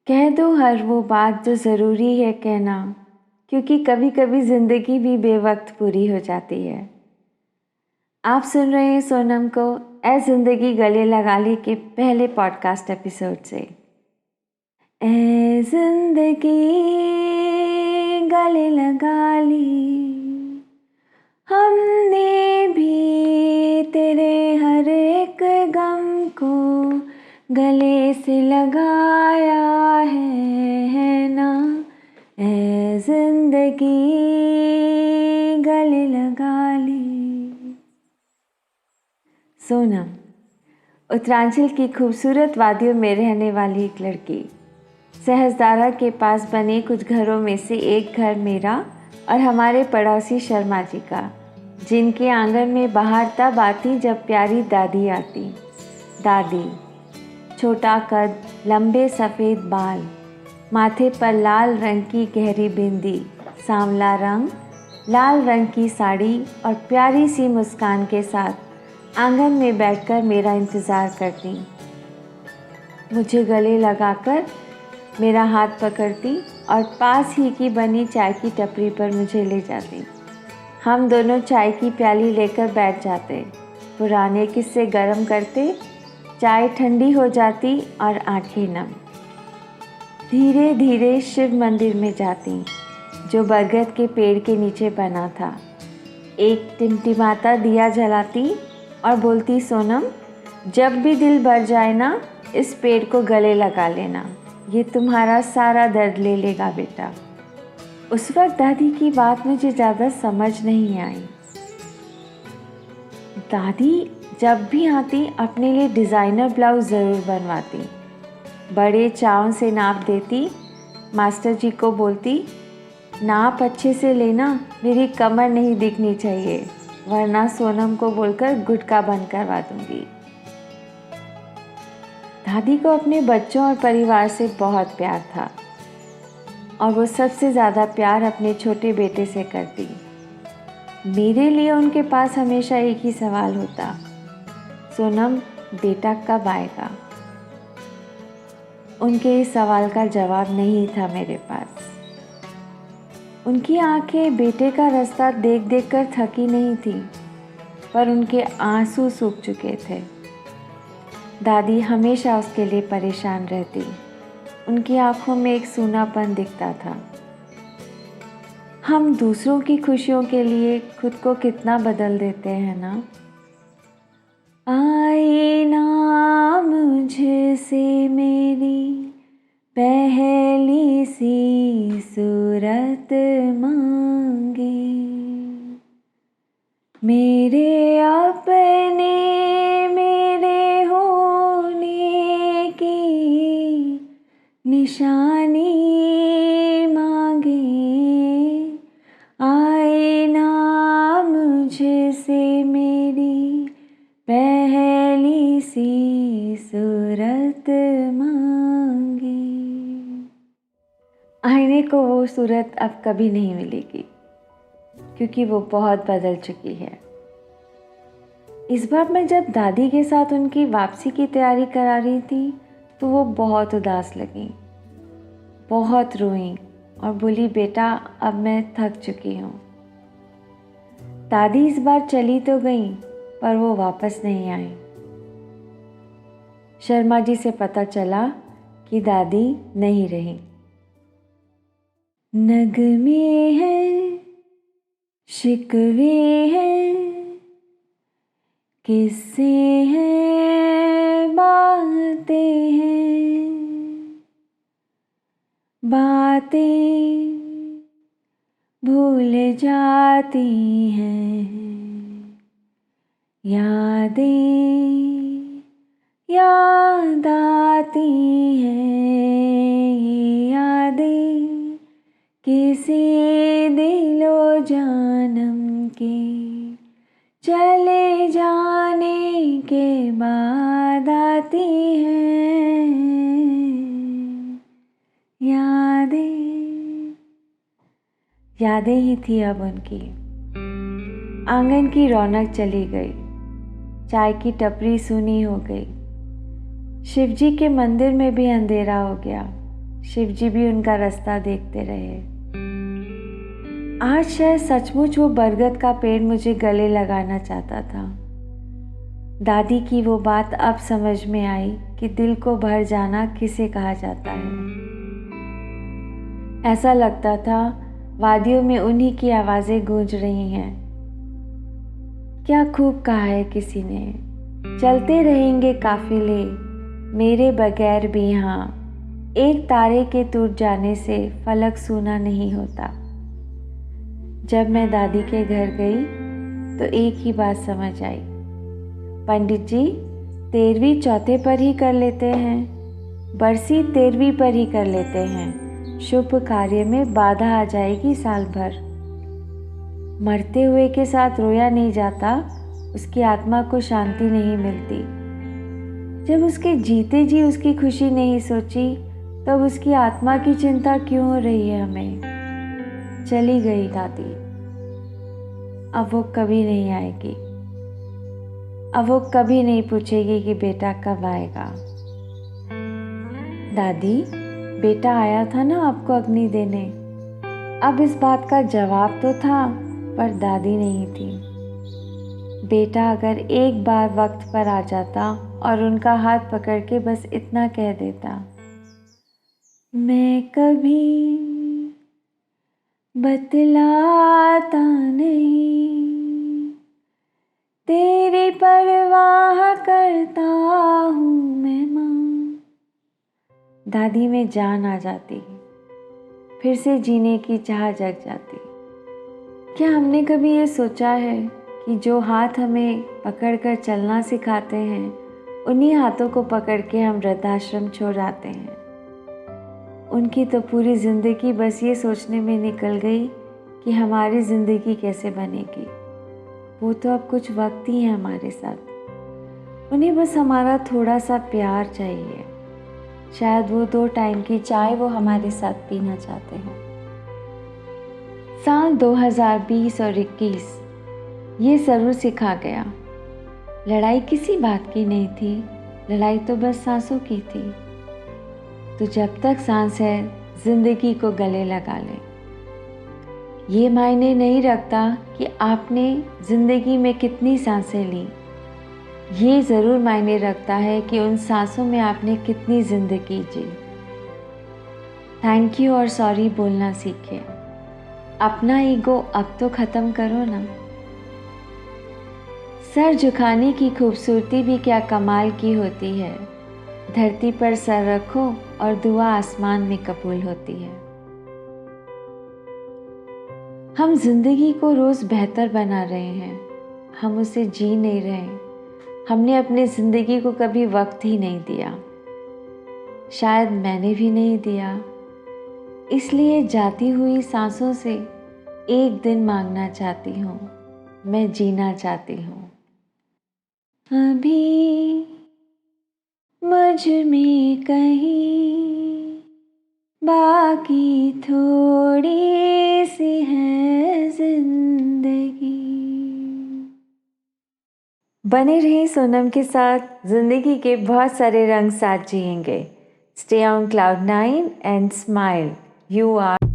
कह दो हर वो बात जो ज़रूरी है कहना, क्योंकि कभी कभी ज़िंदगी भी बेवक्त पूरी हो जाती है। आप सुन रहे हैं सोनम को ए ज़िंदगी गले लगा ली के पहले पॉडकास्ट एपिसोड से। ए ज़िंदगी गले लगा ली, हमने भी तेरे हर एक गम को गले से लगाया है ना। ए ज़िंदगी गले लगा ली। सोनम उत्तरांचल की खूबसूरत वादियों में रहने वाली एक लड़की। सहस्त्रधारा के पास बने कुछ घरों में से एक घर मेरा और हमारे पड़ोसी शर्मा जी का, जिनके आंगन में बाहर तब आती जब प्यारी दादी आती। दादी छोटा कद, लंबे सफ़ेद बाल, माथे पर लाल रंग की गहरी बिंदी, सांवला रंग, लाल रंग की साड़ी और प्यारी सी मुस्कान के साथ आंगन में बैठकर मेरा इंतज़ार करती। मुझे गले लगाकर मेरा हाथ पकड़ती और पास ही की बनी चाय की टपरी पर मुझे ले जाती। हम दोनों चाय की प्याली लेकर बैठ जाते, पुराने किस्से गर्म करते। चाय ठंडी हो जाती और आंखें नम। धीरे धीरे शिव मंदिर में जाती, जो बरगद के पेड़ के नीचे बना था। एक टिमटिमाता दिया जलाती और बोलती, सोनम जब भी दिल भर जाए ना, इस पेड़ को गले लगा लेना, ये तुम्हारा सारा दर्द ले लेगा बेटा। उस वक्त दादी की बात मुझे ज़्यादा समझ नहीं आई। दादी जब भी आती अपने लिए डिज़ाइनर ब्लाउज़ ज़रूर बनवाती, बड़े चाव से नाप देती। मास्टर जी को बोलती, नाप अच्छे से लेना, मेरी कमर नहीं दिखनी चाहिए, वरना सोनम को बोलकर गुटका बंद करवा दूंगी। दादी को अपने बच्चों और परिवार से बहुत प्यार था और वो सबसे ज़्यादा प्यार अपने छोटे बेटे से करती। मेरे लिए उनके पास हमेशा एक ही सवाल होता, सोनम बेटा कब आएगा। उनके इस सवाल का जवाब नहीं था मेरे पास। उनकी आंखें बेटे का रास्ता देख देख कर थकी नहीं थी, पर उनके आंसू सूख चुके थे। दादी हमेशा उसके लिए परेशान रहती, उनकी आंखों में एक सूनापन दिखता था। हम दूसरों की खुशियों के लिए खुद को कितना बदल देते हैं ना। आई ना मुझसे मेरी पहली सी सूरत मांगी, मेरे अपने मेरे होने की निशानी मांगी। आए ना मुझसे मेरी पहली सी सूरत मांगी। आईने को वो सूरत अब कभी नहीं मिलेगी, क्योंकि वो बहुत बदल चुकी है। इस बार मैं जब दादी के साथ उनकी वापसी की तैयारी करा रही थी, तो वो बहुत उदास लगी, बहुत रोई और बोली, बेटा अब मैं थक चुकी हूँ। दादी इस बार चली तो गई, पर वो वापस नहीं आई। शर्मा जी से पता चला कि दादी नहीं रही। नगमे हैं, शिकवे हैं, किस्से हैं, बातें हैं, बातें भूल जाती हैं, यादें याद आती हैं। ये यादें किसी दिलो जानम के चले जाने के बाद आती हैं। यादें ही थी अब उनकी। आंगन की रौनक चली गई, चाय की टपरी सूनी हो गई, शिवजी के मंदिर में भी अंधेरा हो गया। शिव जी भी उनका रास्ता देखते रहे। आज शायद सचमुच वो बरगद का पेड़ मुझे गले लगाना चाहता था। दादी की वो बात अब समझ में आई कि दिल को भर जाना किसे कहा जाता है। ऐसा लगता था वादियों में उन्हीं की आवाज़ें गूंज रही हैं। क्या खूब कहा है किसी ने, चलते रहेंगे काफिले मेरे बगैर भी यहाँ, एक तारे के टूट जाने से फलक सूना नहीं होता। जब मैं दादी के घर गई तो एक ही बात समझ आई, पंडित जी 13वीं चौथे पर ही कर लेते हैं, बरसी 13वीं पर ही कर लेते हैं, शुभ कार्य में बाधा आ जाएगी साल भर। मरते हुए के साथ रोया नहीं जाता, उसकी आत्मा को शांति नहीं मिलती। जब उसके जीते जी उसकी खुशी नहीं सोची, तब उसकी आत्मा की चिंता क्यों हो रही है हमें। चली गई दादी, अब वो कभी नहीं आएगी। अब वो कभी नहीं पूछेगी कि बेटा कब आएगा। दादी, बेटा आया था ना आपको अग्नि देने। अब इस बात का जवाब तो था, पर दादी नहीं थी। बेटा अगर एक बार वक्त पर आ जाता और उनका हाथ पकड़ के बस इतना कह देता, मैं कभी बतलाता नहीं, तेरी परवाह करता हूँ मैं माँ। दादी में जान आ जाती, फिर से जीने की चाह जग जाती। क्या हमने कभी ये सोचा है कि जो हाथ हमें पकड़कर चलना सिखाते हैं, उन्हीं हाथों को पकड़ के हम वृद्धाश्रम छोड़ आते हैं। उनकी तो पूरी ज़िंदगी बस ये सोचने में निकल गई कि हमारी ज़िंदगी कैसे बनेगी। वो तो अब कुछ वक्त ही है हमारे साथ। उन्हें बस हमारा थोड़ा सा प्यार चाहिए। शायद वो 2 टाइम की चाय वो हमारे साथ पीना चाहते हैं। साल 2020 और 21 ये ज़रूर सिखा गया, लड़ाई किसी बात की नहीं थी, लड़ाई तो बस सांसों की थी। तो जब तक सांस है ज़िंदगी को गले लगा ले। ये मायने नहीं रखता कि आपने ज़िंदगी में कितनी सांसें ली, ये ज़रूर मायने रखता है कि उन सांसों में आपने कितनी ज़िंदगी जी। थैंक यू और सॉरी बोलना सीखें। अपना ईगो अब तो ख़त्म करो ना। सर झुकाने की खूबसूरती भी क्या कमाल की होती है। धरती पर सर रखो और दुआ आसमान में कबूल होती है। हम जिंदगी को रोज़ बेहतर बना रहे हैं, हम उसे जी नहीं रहे। हमने अपनी ज़िंदगी को कभी वक्त ही नहीं दिया। शायद मैंने भी नहीं दिया। इसलिए जाती हुई सांसों से एक दिन मांगना चाहती हूँ, मैं जीना चाहती हूँ। अभी मुझ में कहीं बाकी थोड़ी सी है जिंदगी। बने रहे सोनम के साथ, जिंदगी के बहुत सारे रंग साथ जिएंगे। Stay on cloud 9 and smile. You are